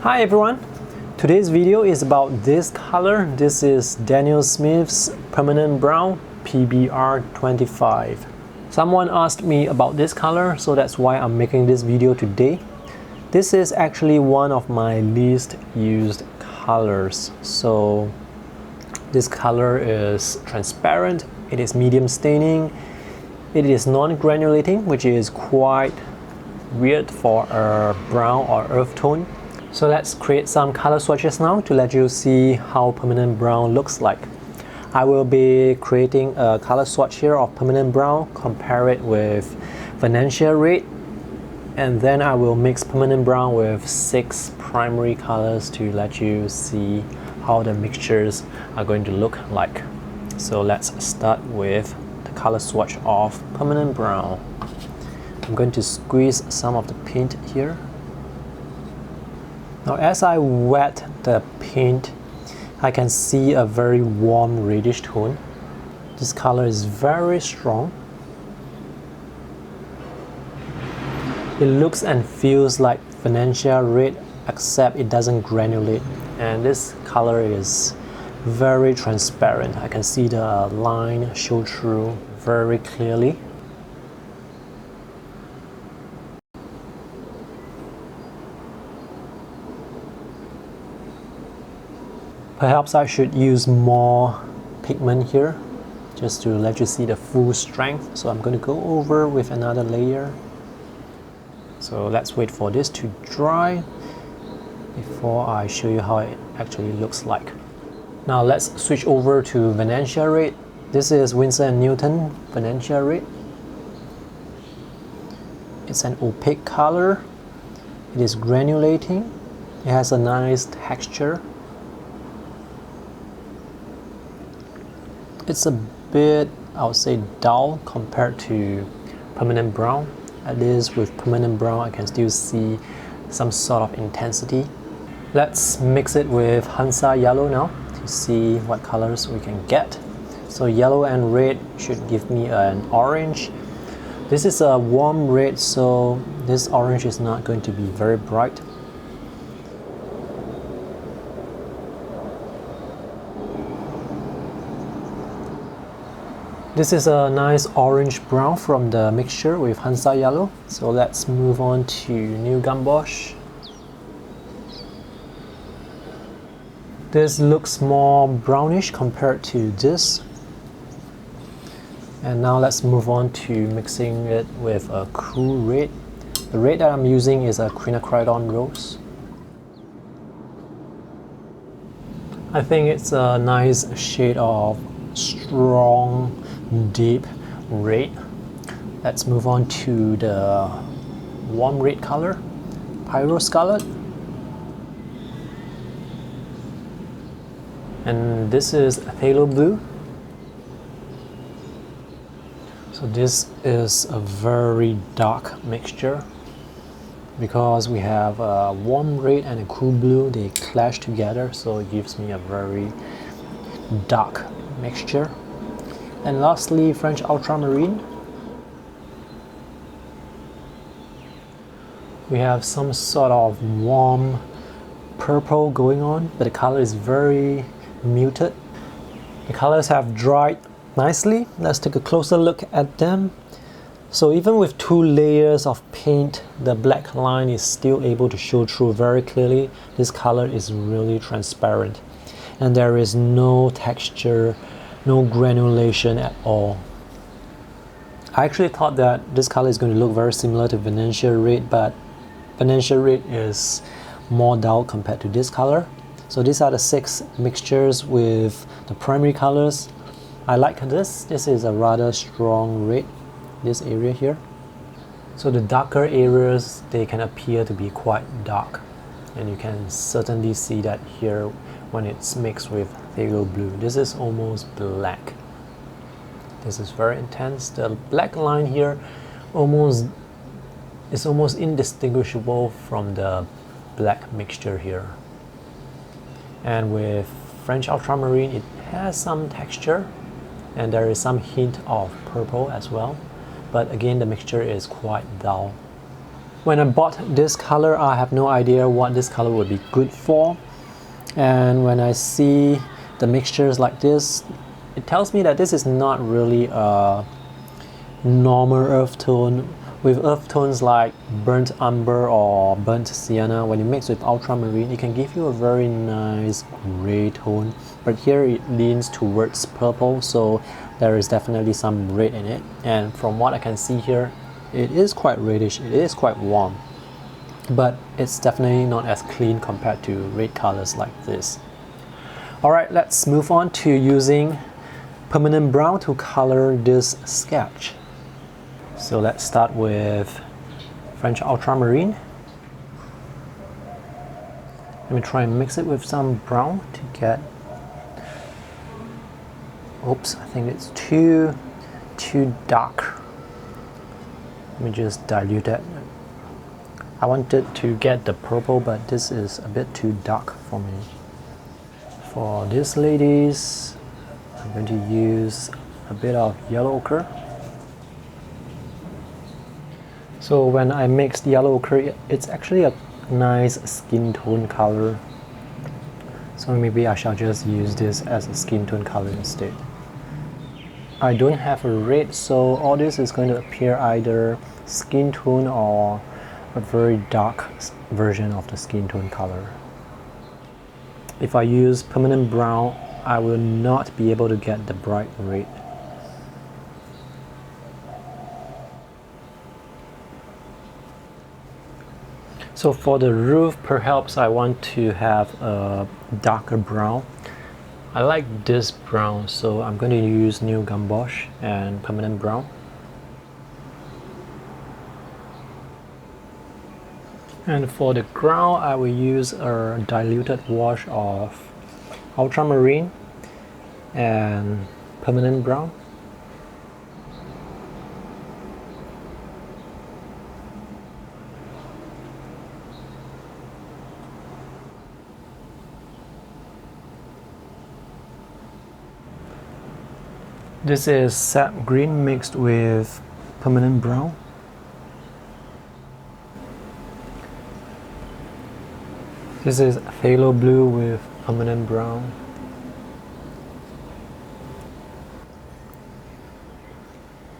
Hi everyone! Today's video is about this color. This is Daniel Smith's Permanent Brown PBR25. Someone asked me about this color, so that's why I'm making this video today. This is actually one of my least used colors. So this color is transparent, it is medium staining, it is non-granulating, which is quite weird for a brown or earth tone. So let's create some color swatches now to let you see how permanent brown looks like. I will be creating a color swatch here of permanent brown, compare it with Venetia red, and then I will mix permanent brown with 6 primary colors to let you see how the mixtures are going to look like. So let's start with the color swatch of permanent brown. I'm going to squeeze some of the paint here. Now as I wet the paint, I can see a very warm reddish tone. This color is very strong. It looks and feels like Venetia red, except it doesn't granulate. And this color is very transparent. I can see the line show through very clearly. Perhaps I should use more pigment here just to let you see the full strength. So I'm going to go over with another layer. So let's wait for this to dry before I show you how it actually looks like. Now let's switch over to Venetia red. This is Winsor & Newton Venetia red. It's an opaque color. It is granulating. It has a nice texture. It's a bit, I would say, dull compared to permanent brown. At least with permanent brown, I can still see some sort of intensity. Let's mix it with Hansa yellow now to see what colors we can get. So yellow and red should give me an orange. This is a warm red, so this orange is not going to be very bright. This is a nice orange brown from the mixture with Hansa yellow. So let's move on to New Gamboge. This looks more brownish compared to this. And now let's move on to mixing it with a cool red. The red that I'm using is a quinacridone rose. I think it's a nice shade of strong, deep red. Let's move on to the warm red color, Pyro Scarlet. And this is Phthalo Blue. So this is a very dark mixture because we have a warm red and a cool blue. They clash together, so it gives me a very dark mixture. And lastly, French Ultramarine. We have some sort of warm purple going on, but the color is very muted. The colors have dried nicely. Let's take a closer look at them. So even with 2 layers of paint, the black line is still able to show through very clearly. This color is really transparent, and there is no texture, no granulation at all. I actually thought that this color is going to look very similar to Venetia red, but Venetia red is more dull compared to this color. So these are the 6 mixtures with the primary colors. I like this. This is a rather strong red, this area here. So the darker areas, they can appear to be quite dark. And you can certainly see that here when it's mixed with Phthalo Blue. This is almost black. This is very intense. The black line here is almost indistinguishable from the black mixture here. And with French Ultramarine, it has some texture and there is some hint of purple as well. But again, the mixture is quite dull. When I bought this color, I have no idea what this color would be good for. And when I see the mixtures like this, it tells me that this is not really a normal earth tone. With earth tones like burnt umber or burnt sienna, when you mix with ultramarine, it can give you a very nice gray tone. But here it leans towards purple, so there is definitely some red in it. And from what I can see here, it is quite reddish, it is quite warm. But it's definitely not as clean compared to red colors like this. Alright, let's move on to using permanent brown to color this sketch. So let's start with French ultramarine. Let me try and mix it with some brown to get... Oops, I think it's too dark. Let me just dilute it. I wanted to get the purple, but this is a bit too dark for me. For these ladies, I'm going to use a bit of yellow ochre. So when I mixed yellow ochre, it's actually a nice skin tone color. So maybe I shall just use this as a skin tone color instead. I don't have a red, so all this is going to appear either skin tone or a very dark version of the skin tone color. If I use permanent brown, I will not be able to get the bright red. So for the roof, perhaps I want to have a darker brown. I like this brown, so I'm going to use new gumbosh and permanent brown. And for the ground, I will use a diluted wash of ultramarine and permanent brown. This is sap green mixed with permanent brown. This is phthalo blue with permanent brown.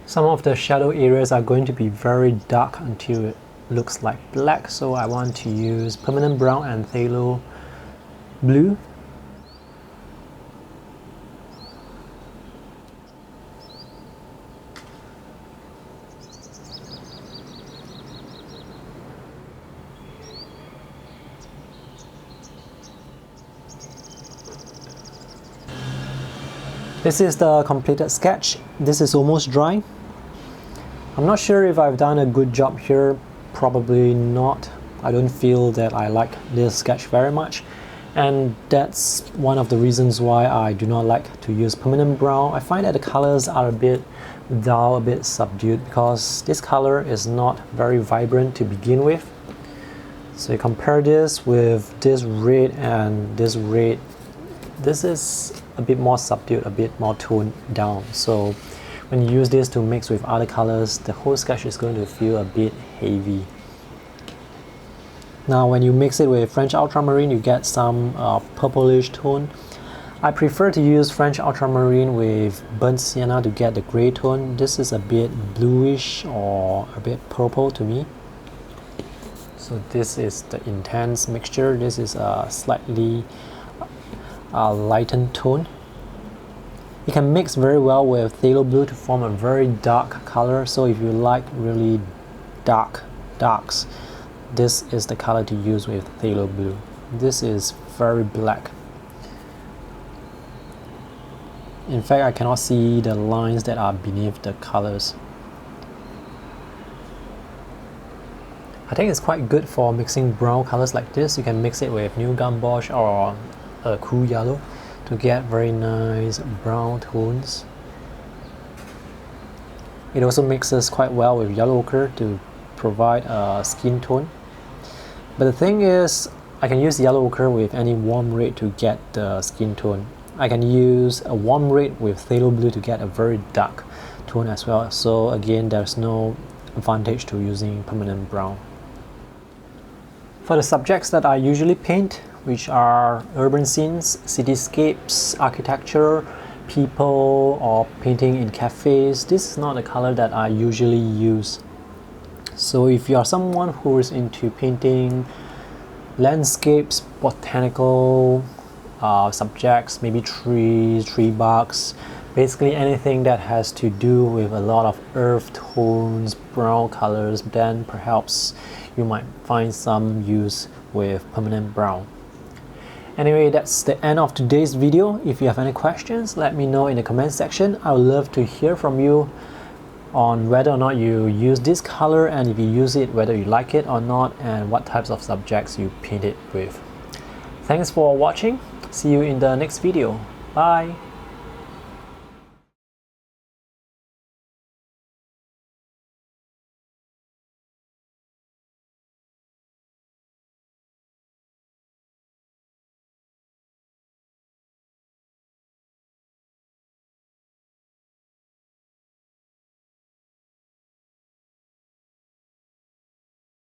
Some of the shadow areas are going to be very dark until it looks like black, so I want to use permanent brown and phthalo blue. This is the completed sketch. This is almost dry. I'm not sure if I've done a good job here. Probably not. I don't feel that I like this sketch very much. And that's one of the reasons why I do not like to use permanent brown. I find that the colors are a bit dull, a bit subdued, because this color is not very vibrant to begin with. So you compare this with this red and this red. This is a bit more subdued, a bit more toned down. So when you use this to mix with other colors, the whole sketch is going to feel a bit heavy. Now when you mix it with French ultramarine, you get some purplish tone. I prefer to use French ultramarine with burnt sienna to get the gray tone. This is a bit bluish or a bit purple to me. So this is the intense mixture. This is a slightly lightened tone. You can mix very well with phthalo blue to form a very dark color. So if you like really darks, this is the color to use with phthalo blue. This is very black. In fact, I cannot see the lines that are beneath the colors. I think it's quite good for mixing brown colors like this. You can mix it with new gumbosh or a cool yellow to get very nice brown tones. It also mixes quite well with yellow ochre to provide a skin tone. But the thing is, I can use yellow ochre with any warm red to get the skin tone. I can use a warm red with phthalo blue to get a very dark tone as well. So again, there's no advantage to using permanent brown. For the subjects that I usually paint, which are urban scenes, cityscapes, architecture, people, or painting in cafes, this is not a color that I usually use. So if you are someone who is into painting landscapes, botanical subjects, maybe trees, tree barks, basically anything that has to do with a lot of earth tones, brown colors, then perhaps you might find some use with permanent brown. Anyway, that's the end of today's video. If you have any questions, let me know in the comment section. I would love to hear from you on whether or not you use this color, and if you use it, whether you like it or not, and what types of subjects you paint it with. Thanks for watching. See you in the next video. Bye.